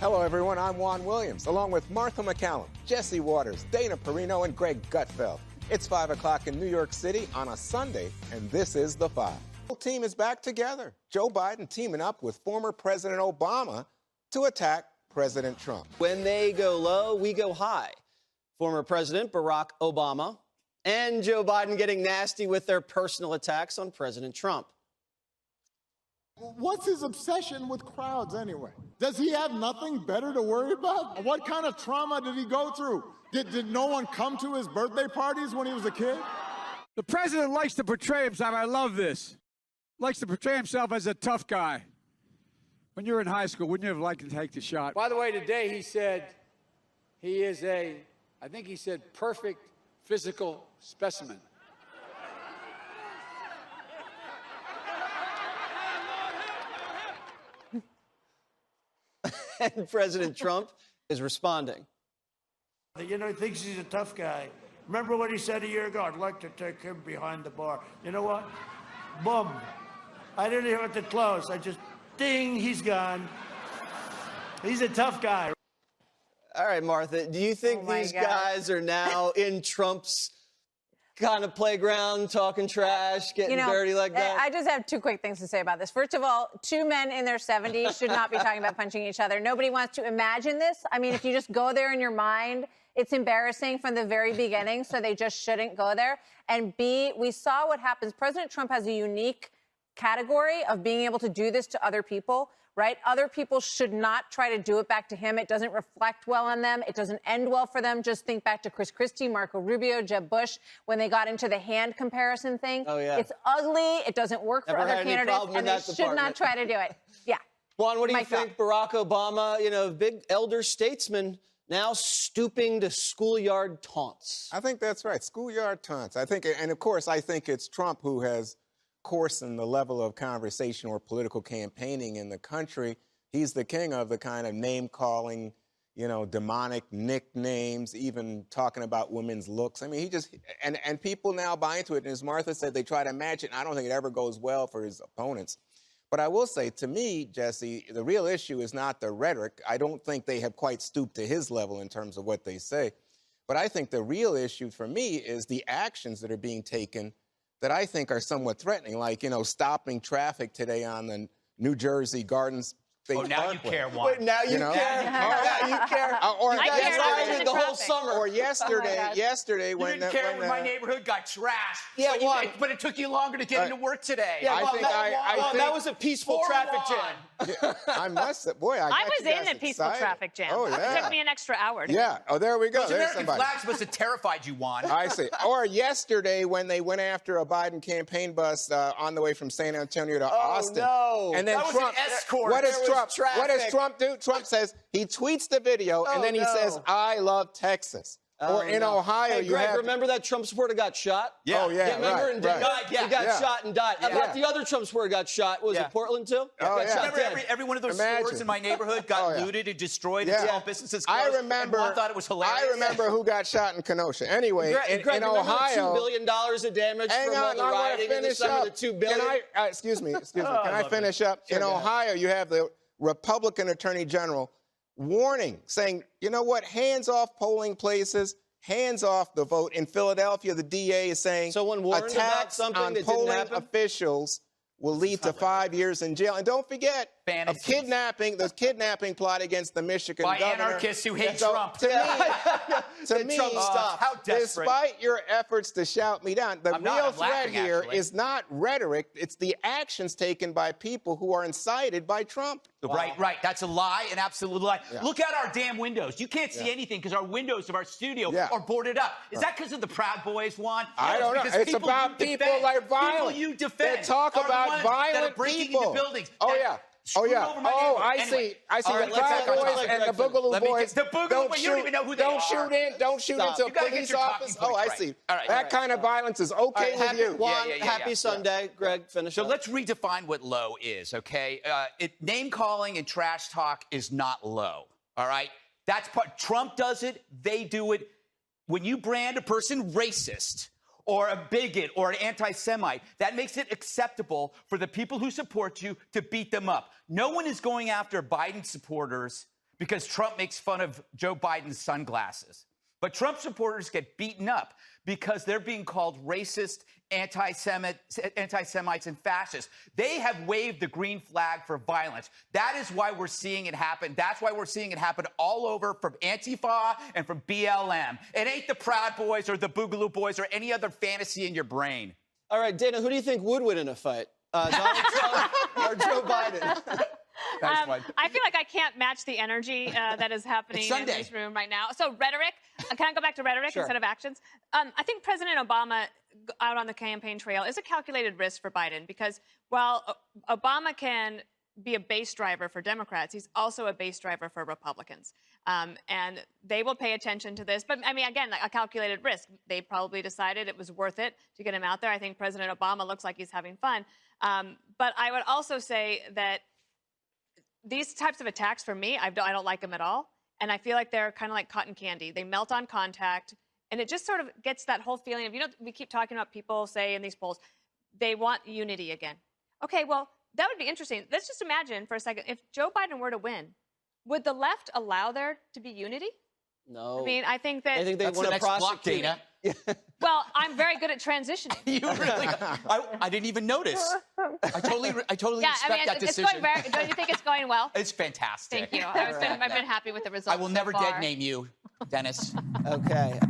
Hello, everyone. I'm Juan Williams, along with Martha McCallum, Jesse Waters, Dana Perino, and Greg Gutfeld. It's 5 o'clock in New York City on a Sunday, and this is The Five. The whole team is back together. Joe Biden teaming up with former President Obama to attack President Trump. When they go low, we go high. Former President Barack Obama and Joe Biden getting nasty with their personal attacks on President Trump. What's his obsession with crowds anyway? Does he have nothing better to worry about? What kind of trauma did he go through? Did no one come to his birthday parties when he was a kid? The president likes to portray himself, I love this, likes to portray himself as a tough guy. When you were in high school, wouldn't you have liked to take the shot? By the way, today he said he is I think he said perfect physical specimen. And President Trump is responding. You know, he thinks he's a tough guy. Remember what he said a year ago? I'd like to take him behind the bar. You know what? Boom. I didn't even have to close. I just, ding, he's gone. He's a tough guy. All right, Martha, do you think these guys are now in Trump's kind of playground, talking trash, getting dirty like that? I just have two quick things to say about this. First of all, two men in their 70s should not be talking about punching each other. Nobody wants to imagine this. I mean, if you just go there in your mind, it's embarrassing from the very beginning, so they just shouldn't go there. And B, we saw what happens. President Trump has a unique category of being able to do this to other people, right? Other people should not try to do it back to him. It doesn't reflect well on them. It doesn't end well for them. Just think back to Chris Christie, Marco Rubio, Jeb Bush, when they got into the hand comparison thing. Oh, yeah. It's ugly. It doesn't work for other candidates, and they should not try to do it. Yeah. Juan, what do you think? Barack Obama, big elder statesman, now stooping to schoolyard taunts. I think that's right. Schoolyard taunts. I think, and of course, I think it's Trump who has coarsened the level of conversation or political campaigning in the country. He's the king of the kind of name-calling, demonic nicknames, even talking about women's looks. I mean, he just, and people now buy into it. And as Martha said, they try to match it. And I don't think it ever goes well for his opponents. But I will say, to me, Jesse, the real issue is not the rhetoric. I don't think they have quite stooped to his level in terms of what they say. But I think the real issue for me is the actions that are being taken that I think are somewhat threatening, like, stopping traffic today on the New Jersey Gardens. Oh, now you care, Juan. Wait, now you care? Now you care? I care the whole summer. Or yesterday, You when didn't care when my neighborhood got trashed. Yeah, but it took you longer to get into work today. Yeah, I think that was a peaceful traffic jam. Yeah, I must say, boy, I was in a peaceful traffic jam. Oh, yeah. It took me an extra hour. Oh, there we go. Those There's American somebody. flags must have terrified you, Juan. I see. Or yesterday when they went after a Biden campaign bus on the way from San Antonio to Austin. No. And then That was Trump. an escort. What does There was Trump? What does Trump do? Trump says he tweets the video and then he says, "I love Texas." Or in Ohio, hey, you Greg, have. remember that Trump supporter got shot? Yeah. Oh, yeah. Remember? Right, And right. died. He got shot and died. How about the other Trump supporter got shot? Was it Portland too? Oh, Got shot Remember dead. every one of those Imagine. stores in my neighborhood got looted and destroyed and all businesses closed? I remember. And Juan thought it was hilarious. I remember who got shot in Kenosha. Anyway, Greg, in remember Ohio. the $2 billion of damage Hang from on, the I want rioting to in the finish summer, up. the $2 billion? Excuse me. Can I finish up? Sure, in Ohio, you have the Republican Attorney General warning, saying, you know what, hands off polling places, hands off the vote. In Philadelphia, the DA is saying someone warned about attacks something on that polling didn't happen? officials will lead to 5 years in jail. And don't forget, the kidnapping plot against the Michigan By governor. anarchists who hate So, Trump. To me, how desperate. despite your efforts to shout me down, the real threat laughing, here actually. is not rhetoric. It's the actions taken by people who are incited by Trump. Right. That's a lie, an absolute lie. Look out our damn windows. You can't see anything because our windows of our studio are boarded up. Is that because of the Proud Boys, Juan? I don't know. It's about people like violent. People you defend. They talk are about the ones violent that are breaking people. into buildings. Oh, yeah. Screwed over my neighborhood. I Anyway. see. I see. All The right, let's Proud back on Boys topic. and the Boogaloo Boys. The Boogaloo Boys, you don't even know who they don't are. Don't shoot Stop. into You gotta get police your talking office. points I right. see. All right. That kind of violence is okay with you. Juan, happy Sunday. Greg, finish So up. let's redefine what low is, okay? Name-calling and trash talk is not low, all right? That's part. Trump does it. They do it. When you brand a person racist or a bigot or an anti-Semite, that makes it acceptable for the people who support you to beat them up. No one is going after Biden supporters because Trump makes fun of Joe Biden's sunglasses. But Trump supporters get beaten up because they're being called racist, anti-Semites, and fascists. They have waved the green flag for violence. That is why we're seeing it happen. That's why we're seeing it happen all over from Antifa and from BLM. It ain't the Proud Boys or the Boogaloo Boys or any other fantasy in your brain. All right, Dana, who do you think would win in a fight? Donald Trump or Joe Biden? I feel like I can't match the energy that is happening in this room right now. So rhetoric, can I go back to rhetoric Sure. instead of actions? I think President Obama out on the campaign trail is a calculated risk for Biden because while Obama can be a base driver for Democrats, he's also a base driver for Republicans. And they will pay attention to this. But, I mean, again, a calculated risk. They probably decided it was worth it to get him out there. I think President Obama looks like he's having fun. But I would also say that these types of attacks, for me, I don't like them at all. And I feel like they're kind of like cotton candy. They melt on contact. And it just sort of gets that whole feeling of, we keep talking about people say in these polls, they want unity again. Okay, well, that would be interesting. Let's just imagine for a second, if Joe Biden were to win, would the left allow there to be unity? No. I mean, I think that... I think they That's want the to next block, prosecute. Dana. Well, I'm very good at transitioning. You really? I didn't even notice. I totally respect that decision. It's going very, don't you think it's going well? It's fantastic. Thank you. I've been happy with the results. I will never so far. dead name you, Dennis. Okay.